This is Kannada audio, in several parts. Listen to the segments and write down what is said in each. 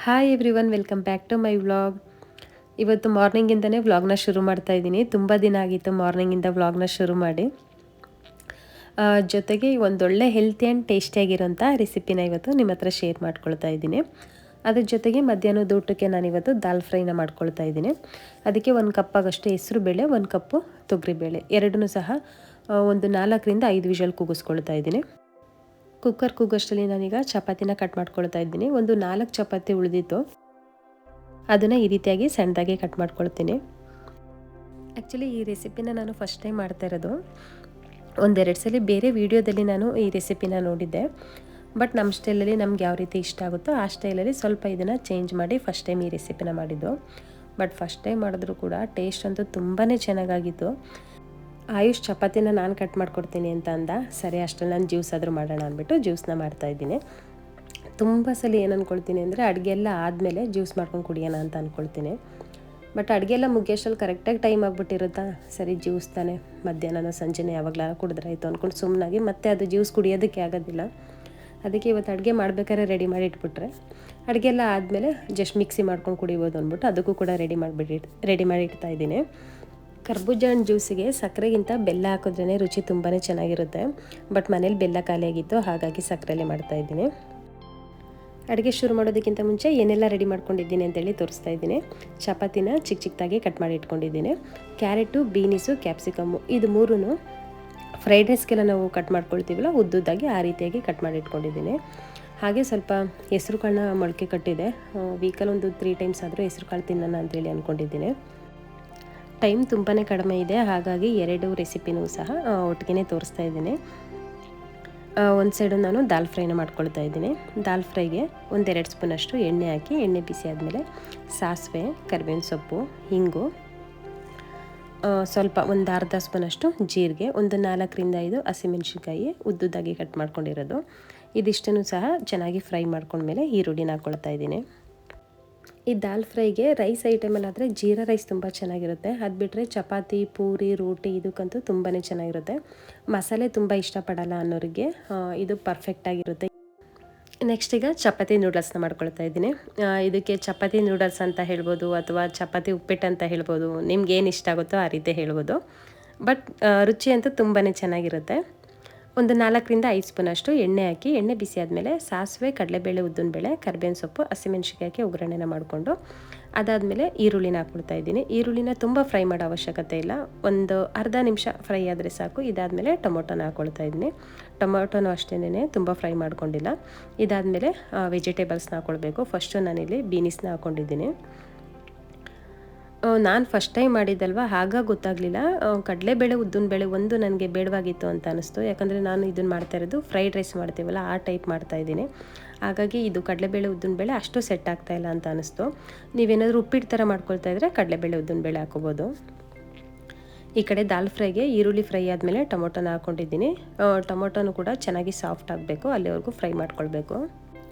Hi everyone, welcome back to my vlog. ಇವತ್ತು ಮಾರ್ನಿಂಗಿಂದನೇ ವ್ಲಾಗ್ನ ಶುರು ಮಾಡ್ತಾ ಇದ್ದೀನಿ. ತುಂಬ ದಿನ ಆಗಿತ್ತು ಮಾರ್ನಿಂಗಿಂದ ವ್ಲಾಗ್ನ ಶುರು ಮಾಡಿ. ಜೊತೆಗೆ ಒಂದೊಳ್ಳೆ ಹೆಲ್ತಿ ಆ್ಯಂಡ್ ಟೇಸ್ಟಿಯಾಗಿರೋಂಥ ರೆಸಿಪಿನ ಇವತ್ತು ನಿಮ್ಮ ಹತ್ರ ಶೇರ್ ಮಾಡ್ಕೊಳ್ತಾ ಇದ್ದೀನಿ. ಅದ್ರ ಜೊತೆಗೆ ಮಧ್ಯಾಹ್ನದ ಊಟಕ್ಕೆ ನಾನಿವತ್ತು ದಾಲ್ ಫ್ರೈನ ಮಾಡ್ಕೊಳ್ತಾ ಇದ್ದೀನಿ. ಅದಕ್ಕೆ 1 ಕಪ್ಪಾಗಷ್ಟು ಹೆಸರು ಬೇಳೆ, 1 ಕಪ್ಪು ತೊಗರಿಬೇಳೆ ಎರಡನ್ನೂ ಸಹ ಒಂದು 4ರಿಂದ 5 ವಿಷಲ್ ಕೂಗಿಸ್ಕೊಳ್ತಾ ಇದ್ದೀನಿ. ಕುಕ್ಕರ್ ಕೂಗೋಷ್ಟರಲ್ಲಿ ನಾನೀಗ ಚಪಾತಿನ ಕಟ್ ಮಾಡ್ಕೊಳ್ತಾ ಇದ್ದೀನಿ. ಒಂದು 4 ಚಪಾತಿ ಉಳಿದಿತ್ತು, ಅದನ್ನು ಈ ರೀತಿಯಾಗಿ ಸಣ್ಣದಾಗಿ ಕಟ್ ಮಾಡ್ಕೊಳ್ತೀನಿ. ಆ್ಯಕ್ಚುಲಿ ಈ ರೆಸಿಪಿನ ನಾನು ಫಸ್ಟ್ ಟೈಮ್ ಮಾಡ್ತಾ ಇರೋದು. ಒಂದೆರಡು ಸಲ ಬೇರೆ ವಿಡಿಯೋದಲ್ಲಿ ನಾನು ಈ ರೆಸಿಪಿನ ನೋಡಿದ್ದೆ. ಬಟ್ ನಮ್ಮ ಸ್ಟೈಲಲ್ಲಿ ನಮ್ಗೆ ಯಾವ ರೀತಿ ಇಷ್ಟ ಆಗುತ್ತೋ ಆ ಸ್ಟೈಲಲ್ಲಿ ಸ್ವಲ್ಪ ಇದನ್ನು ಚೇಂಜ್ ಮಾಡಿ ಫಸ್ಟ್ ಟೈಮ್ ಈ ರೆಸಿಪಿನ ಮಾಡಿದ್ದು. ಬಟ್ ಫಸ್ಟ್ ಟೈಮ್ ಮಾಡಿದ್ರೂ ಕೂಡ ಟೇಸ್ಟ್ ಅಂತೂ ತುಂಬಾ ಚೆನ್ನಾಗಾಗಿತ್ತು. ಆಯುಷ್ ಚಪಾತಿನ ನಾನು ಕಟ್ ಮಾಡ್ಕೊಡ್ತೀನಿ ಅಂತ ಅಂದ. ಸರಿ, ಅಷ್ಟರಲ್ಲಿ ನಾನು ಜ್ಯೂಸ್ ಆದರೂ ಮಾಡೋಣ ಅಂದ್ಬಿಟ್ಟು ಜ್ಯೂಸನ್ನ ಮಾಡ್ತಾಯಿದ್ದೀನಿ. ತುಂಬ ಸಲ ಏನು ಅಂದ್ಕೊಳ್ತೀನಿ ಅಂದರೆ ಅಡುಗೆ ಎಲ್ಲ ಆದಮೇಲೆ ಜ್ಯೂಸ್ ಮಾಡ್ಕೊಂಡು ಕುಡಿಯೋಣ ಅಂತ ಅಂದ್ಕೊಳ್ತೀನಿ. ಬಟ್ ಅಡುಗೆ ಎಲ್ಲ ಮುಗಿಯೋಷ್ಟರಲ್ಲಿ ಕರೆಕ್ಟಾಗಿ ಟೈಮ್ ಆಗಿಬಿಟ್ಟಿರುತ್ತಾ. ಸರಿ, ಜ್ಯೂಸ್ ತಾನೆ ಮಧ್ಯಾಹ್ನ ಸಂಜೆನೇ ಯಾವಾಗಲಾರ ಕುಡಿದ್ರಾಯ್ತು ಅಂದ್ಕೊಂಡು ಸುಮ್ಮನಾಗಿ ಮತ್ತೆ ಅದು ಜ್ಯೂಸ್ ಕುಡಿಯೋದಕ್ಕೆ ಆಗೋದಿಲ್ಲ. ಅದಕ್ಕೆ ಇವತ್ತು ಅಡುಗೆ ಮಾಡ್ಬೇಕಾದ್ರೆ ರೆಡಿ ಮಾಡಿ ಇಟ್ಬಿಟ್ರೆ ಅಡುಗೆ ಎಲ್ಲ ಆದಮೇಲೆ ಜಸ್ಟ್ ಮಿಕ್ಸಿ ಮಾಡ್ಕೊಂಡು ಕುಡಿಬೋದು ಅಂದ್ಬಿಟ್ಟು ಅದಕ್ಕೂ ಕೂಡ ರೆಡಿ ಮಾಡಿ ಇಡ್ತಾ ಇದ್ದೀನಿ. ಕರ್ಬೂಜ ಹಣ್ಣು ಜ್ಯೂಸಿಗೆ ಸಕ್ಕರೆಗಿಂತ ಬೆಲ್ಲ ಹಾಕಿದ್ರೇ ರುಚಿ ತುಂಬಾ ಚೆನ್ನಾಗಿರುತ್ತೆ. ಬಟ್ ಮನೇಲಿ ಬೆಲ್ಲ ಖಾಲಿಯಾಗಿತ್ತು, ಹಾಗಾಗಿ ಸಕ್ಕರೆಯಲ್ಲೇ ಮಾಡ್ತಾಯಿದ್ದೀನಿ. ಅಡುಗೆ ಶುರು ಮಾಡೋದಕ್ಕಿಂತ ಮುಂಚೆ ಏನೆಲ್ಲ ರೆಡಿ ಮಾಡ್ಕೊಂಡಿದ್ದೀನಿ ಅಂತೇಳಿ ತೋರಿಸ್ತಾ ಇದ್ದೀನಿ. ಚಪಾತಿನ ಚಿಕ್ಕ ಚಿಕ್ಕದಾಗಿ ಕಟ್ ಮಾಡಿ ಇಟ್ಕೊಂಡಿದ್ದೀನಿ. ಕ್ಯಾರೆಟು, ಬೀನಿಸು, ಕ್ಯಾಪ್ಸಿಕಮ್ಮು ಇದು ಮೂರೂ ಫ್ರೈಡ್ ರೈಸ್ಗೆಲ್ಲ ನಾವು ಕಟ್ ಮಾಡ್ಕೊಳ್ತೀವಲ್ಲ ಉದ್ದುದ್ದಾಗಿ ಆ ರೀತಿಯಾಗಿ ಕಟ್ ಮಾಡಿ ಇಟ್ಕೊಂಡಿದ್ದೀನಿ. ಹಾಗೆ ಸ್ವಲ್ಪ ಹೆಸ್ರು ಕಾಳನ್ನ ಮೊಳಕೆ ಕಟ್ಟಿದೆ. ವೀಕಲ್ಲಿ ಒಂದು 3 ಟೈಮ್ಸ್ ಆದರೂ ಹೆಸ್ರು ಕಾಳು ತಿನ್ನೋಣ ಅಂತೇಳಿ ಅಂದ್ಕೊಂಡಿದ್ದೀನಿ. ಟೈಮ್ ತುಂಬಾ ಕಡಿಮೆ ಇದೆ, ಹಾಗಾಗಿ 2 ರೆಸಿಪಿನೂ ಸಹ ಒಟ್ಟಿಗೆ ತೋರಿಸ್ತಾ ಇದ್ದೀನಿ. ಒಂದು ಸೈಡು ನಾನು ದಾಲ್ ಫ್ರೈನ ಮಾಡ್ಕೊಳ್ತಾ ಇದ್ದೀನಿ. ದಾಲ್ ಫ್ರೈಗೆ 1-2 ಸ್ಪೂನಷ್ಟು ಎಣ್ಣೆ ಹಾಕಿ, ಎಣ್ಣೆ ಬಿಸಿ ಆದಮೇಲೆ ಸಾಸಿವೆ, ಕರಿಬೇವಿನ ಸೊಪ್ಪು, ಹಿಂಗು, ಸ್ವಲ್ಪ ಒಂದು ಅರ್ಧ ಸ್ಪೂನಷ್ಟು ಜೀರಿಗೆ, ಒಂದು 4ರಿಂದ 5 ಹಸಿಮೆಣಸಿನ್ಕಾಯಿ ಉದ್ದುದ್ದಾಗಿ ಕಟ್ ಮಾಡ್ಕೊಂಡಿರೋದು. ಇದಿಷ್ಟನ್ನು ಸಹ ಚೆನ್ನಾಗಿ ಫ್ರೈ ಮಾಡ್ಕೊಂಡ್ಮೇಲೆ ಈರುಳ್ಳಿನ ಹಾಕ್ಕೊಳ್ತಾ ಇದ್ದೀನಿ. ಈ ದಾಲ್ ಫ್ರೈಗೆ ರೈಸ್ ಐಟಮಲ್ಲಾದರೆ ಜೀರಾ ರೈಸ್ ತುಂಬ ಚೆನ್ನಾಗಿರುತ್ತೆ. ಅದು ಬಿಟ್ಟರೆ ಚಪಾತಿ, ಪೂರಿ, ರೋಟಿ ಇದಕ್ಕಂತೂ ತುಂಬಾ ಚೆನ್ನಾಗಿರುತ್ತೆ. ಮಸಾಲೆ ತುಂಬ ಇಷ್ಟಪಡಲ್ಲ ಅನ್ನೋರಿಗೆ ಇದು ಪರ್ಫೆಕ್ಟಾಗಿರುತ್ತೆ. ನೆಕ್ಸ್ಟ್ ಈಗ ಚಪಾತಿ ನೂಡಲ್ಸ್ನ ಮಾಡ್ಕೊಳ್ತಾ ಇದ್ದೀನಿ. ಇದಕ್ಕೆ ಚಪಾತಿ ನೂಡಲ್ಸ್ ಅಂತ ಹೇಳ್ಬೋದು ಅಥವಾ ಚಪಾತಿ ಉಪ್ಪಿಟ್ಟು ಅಂತ ಹೇಳ್ಬೋದು. ನಿಮ್ಗೆ ಏನು ಇಷ್ಟ ಆಗುತ್ತೋ ಆ ರೀತಿ ಹೇಳ್ಬೋದು. ಬಟ್ ರುಚಿ ಅಂತೂ ತುಂಬಾ ಚೆನ್ನಾಗಿರುತ್ತೆ. ಒಂದು 4ರಿಂದ 5 ಸ್ಪೂನಷ್ಟು ಎಣ್ಣೆ ಹಾಕಿ, ಎಣ್ಣೆ ಬಿಸಿ ಆದಮೇಲೆ ಸಾಸಿವೆ, ಕಡಲೆಬೇಳೆ, ಉದ್ದಿನಬೇಳೆ, ಕರಿಬೇವಿನ ಸೊಪ್ಪು, ಹಸಿಮೆಣಸಿನ್ಕಾಯಿ ಹಾಕಿ ಒಗ್ಗರಣೆನ ಮಾಡಿಕೊಂಡು ಅದಾದಮೇಲೆ ಈರುಳ್ಳಿನ ಹಾಕ್ಕೊಳ್ತಾ ಇದ್ದೀನಿ. ಈರುಳ್ಳಿನ ತುಂಬ ಫ್ರೈ ಮಾಡೋ ಅವಶ್ಯಕತೆ ಇಲ್ಲ, ಒಂದು ಅರ್ಧ ನಿಮಿಷ ಫ್ರೈ ಆದರೆ ಸಾಕು. ಇದಾದಮೇಲೆ ಟೊಮೊಟೊನ ಹಾಕ್ಕೊಳ್ತಾ ಇದ್ದೀನಿ. ಟೊಮೊಟೊನೂ ಅಷ್ಟೇನೆ ತುಂಬ ಫ್ರೈ ಮಾಡ್ಕೊಂಡಿಲ್ಲ. ಇದಾದಮೇಲೆ ವೆಜಿಟೇಬಲ್ಸ್ನ ಹಾಕ್ಕೊಳ್ಬೇಕು. ಫಸ್ಟು ನಾನಿಲ್ಲಿ ಬೀನಿಸ್ನ ಹಾಕ್ಕೊಂಡಿದ್ದೀನಿ. ನಾನು ಫಸ್ಟ್ ಟೈಮ್ ಮಾಡಿದ್ದಲ್ವ, ಹಾಗಾಗಿ ಗೊತ್ತಾಗಲಿಲ್ಲ. ಕಡಲೆಬೇಳೆ, ಉದ್ದಿನಬೇಳೆ ಒಂದು ನನಗೆ ಬೇಡವಾಗಿತ್ತು ಅಂತ ಅನ್ನಿಸ್ತು. ಯಾಕಂದರೆ ನಾನು ಇದನ್ನು ಮಾಡ್ತಾ ಇರೋದು ಫ್ರೈಡ್ ರೈಸ್ ಮಾಡ್ತೀವಲ್ಲ ಆ ಟೈಪ್ ಮಾಡ್ತಾಯಿದ್ದೀನಿ. ಹಾಗಾಗಿ ಇದು ಕಡಲೆಬೇಳೆ, ಉದ್ದಿನಬೇಳೆ ಅಷ್ಟು ಸೆಟ್ ಆಗ್ತಾಯಿಲ್ಲ ಅಂತ ಅನ್ನಿಸ್ತು. ನೀವೇನಾದರೂ ಉಪ್ಪಿಟ್ಟು ಥರ ಮಾಡ್ಕೊಳ್ತಾ ಇದ್ದರೆ ಕಡಲೆಬೇಳೆ, ಉದ್ದಿನಬೇಳೆ ಹಾಕೋಬೋದು. ಈ ಕಡೆ ದಾಲ್ ಫ್ರೈಗೆ ಈರುಳ್ಳಿ ಫ್ರೈ ಆದಮೇಲೆ ಟೊಮೊಟೊನ ಹಾಕ್ಕೊಂಡಿದ್ದೀನಿ. ಟೊಮೊಟೊನೂ ಕೂಡ ಚೆನ್ನಾಗಿ ಸಾಫ್ಟ್ ಆಗಬೇಕು, ಅಲ್ಲಿವರೆಗೂ ಫ್ರೈ ಮಾಡ್ಕೊಳ್ಬೇಕು.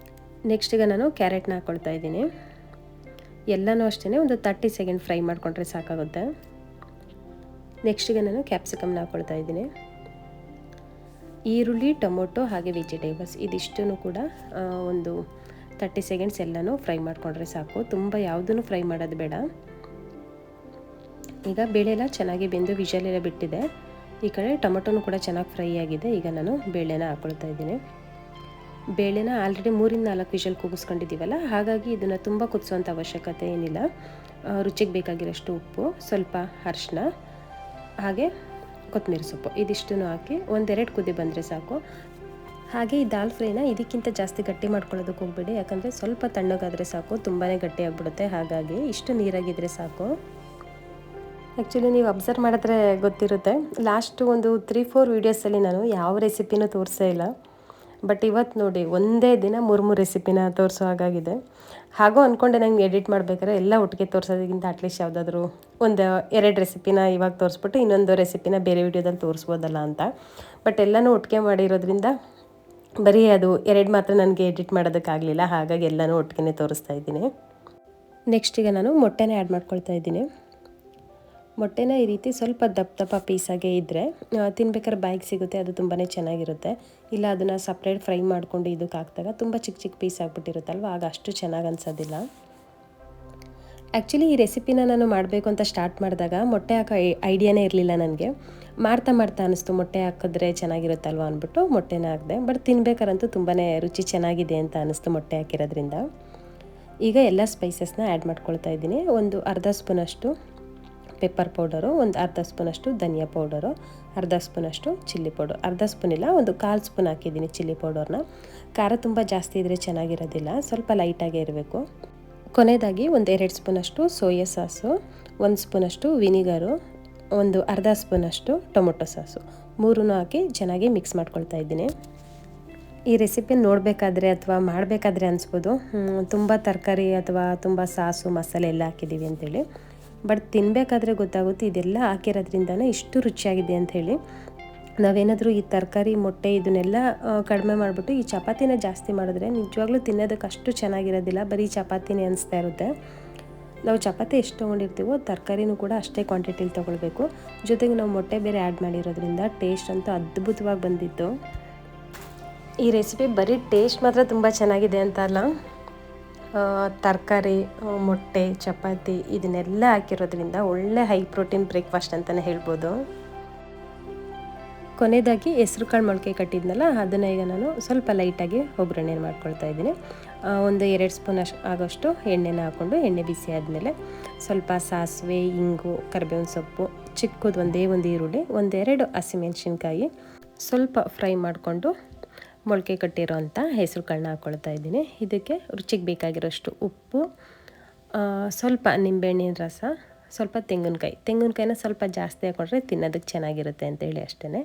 ನೆಕ್ಸ್ಟ್ ಈಗ ನಾನು ಕ್ಯಾರೆಟ್ನ ಹಾಕ್ಕೊಳ್ತಾ ಇದ್ದೀನಿ. ಎಲ್ಲನೂ ಅಷ್ಟೇ ಒಂದು 30 ಸೆಕೆಂಡ್ ಫ್ರೈ ಮಾಡಿಕೊಂಡ್ರೆ ಸಾಕಾಗುತ್ತೆ. ನೆಕ್ಸ್ಟಿಗೆ ನಾನು ಕ್ಯಾಪ್ಸಿಕಮ್ನ ಹಾಕ್ಕೊಳ್ತಾ ಇದ್ದೀನಿ. ಈರುಳ್ಳಿ, ಟೊಮೊಟೊ ಹಾಗೆ ವೆಜಿಟೇಬಲ್ಸ್ ಇದಿಷ್ಟೂ ಕೂಡ ಒಂದು 30 ಸೆಕೆಂಡ್ಸ್ ಎಲ್ಲನೂ ಫ್ರೈ ಮಾಡಿಕೊಂಡ್ರೆ ಸಾಕು. ತುಂಬ ಯಾವುದೂ ಫ್ರೈ ಮಾಡೋದು ಬೇಡ. ಈಗ ಬೇಳೆ ಎಲ್ಲ ಚೆನ್ನಾಗಿ ಬೆಂದು ವಿಷಲೆಲ್ಲ ಬಿಟ್ಟಿದೆ. ಈ ಕಡೆ ಟೊಮೊಟೊನೂ ಕೂಡ ಚೆನ್ನಾಗಿ ಫ್ರೈ ಆಗಿದೆ. ಈಗ ನಾನು ಬೇಳೆನ ಹಾಕ್ಕೊಳ್ತಾ ಇದ್ದೀನಿ. ಬೇಳೆನ ಆಲ್ರೆಡಿ 3-4 ವಿಷಲ್ ಕೂಗಿಸ್ಕೊಂಡಿದ್ದೀವಲ್ಲ, ಹಾಗಾಗಿ ಇದನ್ನು ತುಂಬ ಕುದಿಸೋವಂಥ ಅವಶ್ಯಕತೆ ಏನಿಲ್ಲ. ರುಚಿಗೆ ಬೇಕಾಗಿರೋಷ್ಟು ಉಪ್ಪು, ಸ್ವಲ್ಪ ಅರಿಶಿನ ಹಾಗೆ ಕೊತ್ತಂಬರಿ ಸೊಪ್ಪು ಇದಿಷ್ಟನ್ನು ಹಾಕಿ 1-2 ಕುದಿ ಬಂದರೆ ಸಾಕು. ಹಾಗೆ ಈ ದಾಲ್ ಫ್ರೈನ ಇದಕ್ಕಿಂತ ಜಾಸ್ತಿ ಗಟ್ಟಿ ಮಾಡ್ಕೊಳ್ಳೋದಕ್ಕೆ ಹೋಗಬೇಡಿ, ಯಾಕಂದರೆ ಸ್ವಲ್ಪ ತಣ್ಣಗಾದರೆ ಸಾಕು, ತುಂಬಾ ಗಟ್ಟಿ ಆಗಿಬಿಡುತ್ತೆ. ಹಾಗಾಗಿ ಇಷ್ಟು ನೀರಾಗಿದ್ದರೆ ಸಾಕು. ಆ್ಯಕ್ಚುಲಿ ನೀವು ಅಬ್ಸರ್ವ್ ಮಾಡಿದ್ರೆ ಗೊತ್ತಿರುತ್ತೆ, ಲಾಸ್ಟು ಒಂದು 3-4 ವೀಡಿಯೋಸಲ್ಲಿ ನಾನು ಯಾವ ರೆಸಿಪಿನೂ ತೋರಿಸೇ ಇಲ್ಲ. ಬಟ್ ಇವತ್ತು ನೋಡಿ ಒಂದೇ ದಿನ 3 ರೆಸಿಪಿನ ತೋರಿಸೋ ಹಾಗಾಗಿದೆ. ಹಾಗೂ ಅಂದ್ಕೊಂಡೆ ನಂಗೆ ಎಡಿಟ್ ಮಾಡ್ಬೇಕಾದ್ರೆ ಎಲ್ಲ ಒಟ್ಟಿಗೆ ತೋರಿಸೋದಕ್ಕಿಂತ ಅಟ್ಲೀಸ್ಟ್ ಯಾವುದಾದ್ರೂ 1-2 ರೆಸಿಪಿನ ಇವಾಗ ತೋರಿಸ್ಬಿಟ್ಟು ಇನ್ನೊಂದು ರೆಸಿಪಿನ ಬೇರೆ ವೀಡಿಯೋದಲ್ಲಿ ತೋರಿಸ್ಬೋದಲ್ಲ ಅಂತ. ಬಟ್ ಎಲ್ಲನೂ ಒಟ್ಟಿಗೆ ಮಾಡಿರೋದ್ರಿಂದ ಬರೀ ಅದು 2 ಮಾತ್ರ ನನಗೆ ಎಡಿಟ್ ಮಾಡೋದಕ್ಕಾಗಲಿಲ್ಲ, ಹಾಗಾಗಿ ಎಲ್ಲನೂ ಒಟ್ಟಿಗೆ ತೋರಿಸ್ತಾ ಇದ್ದೀನಿ. ನೆಕ್ಸ್ಟ್ ಈಗ ನಾನು ಮೊಟ್ಟೆನ ಆ್ಯಡ್ ಮಾಡ್ಕೊಳ್ತಾ ಇದ್ದೀನಿ. ಮೊಟ್ಟೆನ ಈ ರೀತಿ ಸ್ವಲ್ಪ ದಪ್ಪ ದಪ್ಪ ಪೀಸಾಗೆ ಇದ್ದರೆ ತಿನ್ಬೇಕಾದ್ರೆ ಬಾಯಿಗೆ ಸಿಗುತ್ತೆ, ಅದು ತುಂಬಾ ಚೆನ್ನಾಗಿರುತ್ತೆ. ಇಲ್ಲ ಅದನ್ನು ಸಪ್ರೇಟ್ ಫ್ರೈ ಮಾಡಿಕೊಂಡು ಇದಕ್ಕೆ ಹಾಕಿದಾಗ ತುಂಬ ಚಿಕ್ಕ ಚಿಕ್ಕ ಪೀಸ್ ಆಗಿಬಿಟ್ಟಿರುತ್ತಲ್ವ, ಆಗ ಅಷ್ಟು ಚೆನ್ನಾಗಿ ಅನಿಸೋದಿಲ್ಲ. ಆ್ಯಕ್ಚುಲಿ ಈ ರೆಸಿಪಿನ ನಾನು ಮಾಡಬೇಕು ಅಂತ ಸ್ಟಾರ್ಟ್ ಮಾಡಿದಾಗ ಮೊಟ್ಟೆ ಹಾಕೋ ಐಡಿಯಾನೇ ಇರಲಿಲ್ಲ ನನಗೆ. ಮಾಡ್ತಾ ಅನ್ನಿಸ್ತು ಮೊಟ್ಟೆ ಹಾಕಿದ್ರೆ ಚೆನ್ನಾಗಿರುತ್ತಲ್ವ ಅಂದ್ಬಿಟ್ಟು ಮೊಟ್ಟೆನ ಹಾಕಿದೆ. ಬಟ್ ತಿನ್ಬೇಕಾರಂತೂ ತುಂಬಾ ರುಚಿ ಚೆನ್ನಾಗಿದೆ ಅಂತ ಅನ್ನಿಸ್ತು ಮೊಟ್ಟೆ ಹಾಕಿರೋದ್ರಿಂದ. ಈಗ ಎಲ್ಲ ಸ್ಪೈಸಸ್ನ ಆ್ಯಡ್ ಮಾಡ್ಕೊಳ್ತಾ ಇದ್ದೀನಿ. ಒಂದು ಅರ್ಧ ಸ್ಪೂನಷ್ಟು ಪೆಪ್ಪರ್ ಪೌಡರು, ಒಂದು ಅರ್ಧ ಸ್ಪೂನಷ್ಟು ಧನಿಯಾ ಪೌಡರು, ಅರ್ಧ ಸ್ಪೂನಷ್ಟು ಚಿಲ್ಲಿ ಪೌಡರ್, ಅರ್ಧ ಸ್ಪೂನ್ ಇಲ್ಲ ಒಂದು 1/4 ಸ್ಪೂನ್ ಹಾಕಿದ್ದೀನಿ ಚಿಲ್ಲಿ ಪೌಡರ್ನ. ಖಾರ ತುಂಬ ಜಾಸ್ತಿ ಇದ್ದರೆ ಚೆನ್ನಾಗಿರೋದಿಲ್ಲ, ಸ್ವಲ್ಪ ಲೈಟಾಗೇ ಇರಬೇಕು. ಕೊನೆಯದಾಗಿ ಒಂದು 2 ಸ್ಪೂನಷ್ಟು ಸೋಯಾ ಸಾಸು, 1 ಸ್ಪೂನಷ್ಟು ವಿನಿಗರು, ಒಂದು ಅರ್ಧ ಸ್ಪೂನಷ್ಟು ಟೊಮೊಟೊ ಸಾಸು, 3 ಹಾಕಿ ಚೆನ್ನಾಗಿ ಮಿಕ್ಸ್ ಮಾಡ್ಕೊಳ್ತಾ ಇದ್ದೀನಿ. ಈ ರೆಸಿಪಿ ನೋಡಬೇಕಾದ್ರೆ ಅಥವಾ ಮಾಡಬೇಕಾದ್ರೆ ಅನಿಸ್ಬೋದು ತುಂಬ ತರಕಾರಿ ಅಥವಾ ತುಂಬ ಸಾಸು ಮಸಾಲೆ ಎಲ್ಲ ಹಾಕಿದ್ದೀವಿ ಅಂಥೇಳಿ. ಬಟ್ ತಿನ್ನಬೇಕಾದ್ರೆ ಗೊತ್ತಾಗುತ್ತೆ ಇದೆಲ್ಲ ಹಾಕಿರೋದ್ರಿಂದನೇ ಇಷ್ಟು ರುಚಿಯಾಗಿದೆ ಅಂಥೇಳಿ. ನಾವೇನಾದರೂ ಈ ತರಕಾರಿ ಮೊಟ್ಟೆ ಇದನ್ನೆಲ್ಲ ಕಡಿಮೆ ಮಾಡಿಬಿಟ್ಟು ಈ ಚಪಾತಿನ ಜಾಸ್ತಿ ಮಾಡಿದ್ರೆ ನಿಜವಾಗ್ಲೂ ತಿನ್ನೋದಕ್ಕೆ ಅಷ್ಟು ಚೆನ್ನಾಗಿರೋದಿಲ್ಲ, ಬರೀ ಚಪಾತಿನೇ ಅನಿಸ್ತಾ ಇರುತ್ತೆ. ನಾವು ಚಪಾತಿ ಎಷ್ಟು ತೊಗೊಂಡಿರ್ತೀವೋ ತರಕಾರಿನೂ ಕೂಡ ಅಷ್ಟೇ ಕ್ವಾಂಟಿಟಿಲಿ ತೊಗೊಳ್ಬೇಕು. ಜೊತೆಗೆ ನಾವು ಮೊಟ್ಟೆ ಬೇರೆ ಆ್ಯಡ್ ಮಾಡಿರೋದ್ರಿಂದ ಟೇಸ್ಟ್ ಅಂತೂ ಅದ್ಭುತವಾಗಿ ಬಂದಿತ್ತು. ಈ ರೆಸಿಪಿ ಬರೀ ಟೇಸ್ಟ್ ಮಾತ್ರ ತುಂಬ ಚೆನ್ನಾಗಿದೆ ಅಂತ ಅಲ್ಲ, ತರಕಾರಿ ಮೊಟ್ಟೆ ಚಪಾತಿ ಇದನ್ನೆಲ್ಲ ಹಾಕಿರೋದ್ರಿಂದ ಒಳ್ಳೆ ಹೈ ಪ್ರೋಟೀನ್ ಬ್ರೇಕ್ಫಾಸ್ಟ್ ಅಂತಲೇ ಹೇಳ್ಬೋದು. ಕೊನೆಯದಾಗಿ ಹೆಸ್ರು ಕಾಳು ಮೊಳಕೆ ಕಟ್ಟಿದ್ನಲ್ಲ ಅದನ್ನು ಈಗ ನಾನು ಸ್ವಲ್ಪ ಲೈಟಾಗಿ ಒಗ್ಗರಣೆ ಮಾಡ್ಕೊಳ್ತಾ ಇದ್ದೀನಿ. ಒಂದು 2 ಸ್ಪೂನ್ ಆಗೋಷ್ಟು ಎಣ್ಣೆನ ಹಾಕ್ಕೊಂಡು ಎಣ್ಣೆ ಬಿಸಿ ಆದಮೇಲೆ ಸ್ವಲ್ಪ ಸಾಸಿವೆ, ಇಂಗು, ಕರಿಬೇವಿನ ಸೊಪ್ಪು, ಚಿಕ್ಕದು ಒಂದು ಈರುಳ್ಳಿ, 1-2 ಹಸಿಮೆಣಸಿನ್ಕಾಯಿ ಸ್ವಲ್ಪ ಫ್ರೈ ಮಾಡಿಕೊಂಡು ಮೊಳಕೆ ಕಟ್ಟಿರೋಂಥ ಹೆಸ್ರು ಕಾಳನ್ನ ಹಾಕ್ಕೊಳ್ತಾ ಇದ್ದೀನಿ. ಇದಕ್ಕೆ ರುಚಿಗೆ ಬೇಕಾಗಿರೋಷ್ಟು ಉಪ್ಪು, ಸ್ವಲ್ಪ ನಿಂಬೆಹಣ್ಣಿನ ರಸ, ಸ್ವಲ್ಪ ತೆಂಗಿನಕಾಯಿನ ಸ್ವಲ್ಪ ಜಾಸ್ತಿ ಹಾಕ್ಕೊಂಡ್ರೆ ತಿನ್ನೋದಕ್ಕೆ ಚೆನ್ನಾಗಿರುತ್ತೆ ಅಂತೇಳಿ ಅಷ್ಟೇ.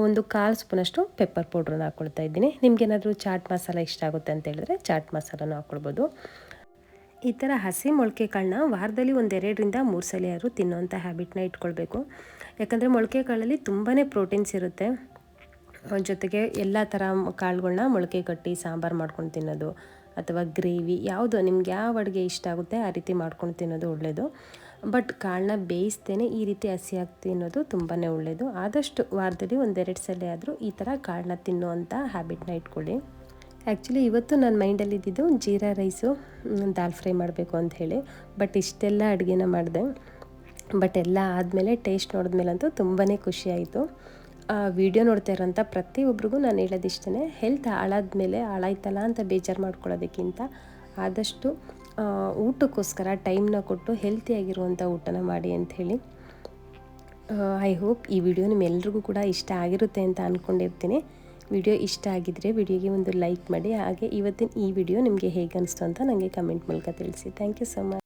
ಒಂದು 1/4 ಸ್ಪೂನಷ್ಟು ಪೆಪ್ಪರ್ ಪೌಡ್ರನ್ನ ಹಾಕ್ಕೊಳ್ತಾ ಇದ್ದೀನಿ. ನಿಮಗೇನಾದರೂ ಚಾಟ್ ಮಸಾಲ ಇಷ್ಟ ಆಗುತ್ತೆ ಅಂತ ಹೇಳಿದ್ರೆ ಚಾಟ್ ಮಸಾಲನೂ ಹಾಕ್ಕೊಳ್ಬೋದು. ಈ ಥರ ಹಸಿ ಮೊಳಕೆ ಕಾಳನ್ನ ವಾರದಲ್ಲಿ 2-3 ಸಲ ಯಾರು ತಿನ್ನೋವಂಥ ಹ್ಯಾಬಿಟ್ನ ಇಟ್ಕೊಳ್ಬೇಕು. ಯಾಕಂದರೆ ಮೊಳಕೆ ಕಾಳಲ್ಲಿ ತುಂಬಾ ಪ್ರೋಟೀನ್ಸ್ ಇರುತ್ತೆ. ಜೊತೆಗೆ ಎಲ್ಲ ಥರ ಕಾಳುಗಳನ್ನ ಮೊಳಕೆ ಕಟ್ಟಿ ಸಾಂಬಾರು ಮಾಡ್ಕೊಂಡು ತಿನ್ನೋದು ಅಥವಾ ಗ್ರೇವಿ ಯಾವುದು ನಿಮ್ಗೆ ಯಾವ ಅಡುಗೆ ಇಷ್ಟ ಆಗುತ್ತೆ ಆ ರೀತಿ ಮಾಡ್ಕೊಂಡು ತಿನ್ನೋದು ಒಳ್ಳೆಯದು. ಬಟ್ ಕಾಳನ್ನ ಬೇಯಿಸ್ತೇನೆ ಈ ರೀತಿ ಹಸಿಯಾಗಿ ತಿನ್ನೋದು ತುಂಬಾ ಒಳ್ಳೆಯದು. ಆದಷ್ಟು ವಾರದಲ್ಲಿ 1-2 ಸಲ ಆದರೂ ಈ ಥರ ಕಾಳನ್ನ ತಿನ್ನೋವಂಥ ಹ್ಯಾಬಿಟ್ನ ಇಟ್ಕೊಳ್ಳಿ. ಆ್ಯಕ್ಚುಲಿ ಇವತ್ತು ನನ್ನ ಮೈಂಡಲ್ಲಿದ್ದು ಜೀರಾ ರೈಸು ದಾಲ್ ಫ್ರೈ ಮಾಡಬೇಕು ಅಂತ ಹೇಳಿ. ಬಟ್ ಇಷ್ಟೆಲ್ಲ ಅಡುಗೆನ ಮಾಡಿದೆ. ಬಟ್ ಎಲ್ಲ ಆದಮೇಲೆ ಟೇಸ್ಟ್ ನೋಡಿದ್ಮೇಲಂತೂ ತುಂಬಾ ಖುಷಿಯಾಯಿತು. ವಿಡಿಯೋ ನೋಡ್ತಾ ಇರೋಂಥ ಪ್ರತಿಯೊಬ್ಬರಿಗೂ ನಾನು ಹೇಳೋದಿಷ್ಟೇ, ಹೆಲ್ತ್ ಹಾಳಾದ್ಮೇಲೆ ಹಾಳಾಯ್ತಲ್ಲ ಅಂತ ಬೇಜಾರು ಮಾಡ್ಕೊಳ್ಳೋದಕ್ಕಿಂತ ಆದಷ್ಟು ಊಟಕ್ಕೋಸ್ಕರ ಟೈಮ್ನ ಕೊಟ್ಟು ಹೆಲ್ತಿಯಾಗಿರುವಂಥ ಊಟನ ಮಾಡಿ ಅಂಥೇಳಿ. ಐ ಹೋಪ್ ಈ ವಿಡಿಯೋ ನಿಮ್ಮೆಲ್ರಿಗೂ ಕೂಡ ಇಷ್ಟ ಆಗಿರುತ್ತೆ ಅಂತ ಅಂದ್ಕೊಂಡಿರ್ತೀನಿ. ವಿಡಿಯೋ ಇಷ್ಟ ಆಗಿದ್ದರೆ ವಿಡಿಯೋಗೆ ಒಂದು ಲೈಕ್ ಮಾಡಿ. ಹಾಗೆ ಇವತ್ತಿನ ಈ ವಿಡಿಯೋ ನಿಮಗೆ ಹೇಗೆ ಅನಿಸ್ತು ಅಂತ ನನಗೆ ಕಮೆಂಟ್ ಮೂಲಕ ತಿಳಿಸಿ. Thank you so much.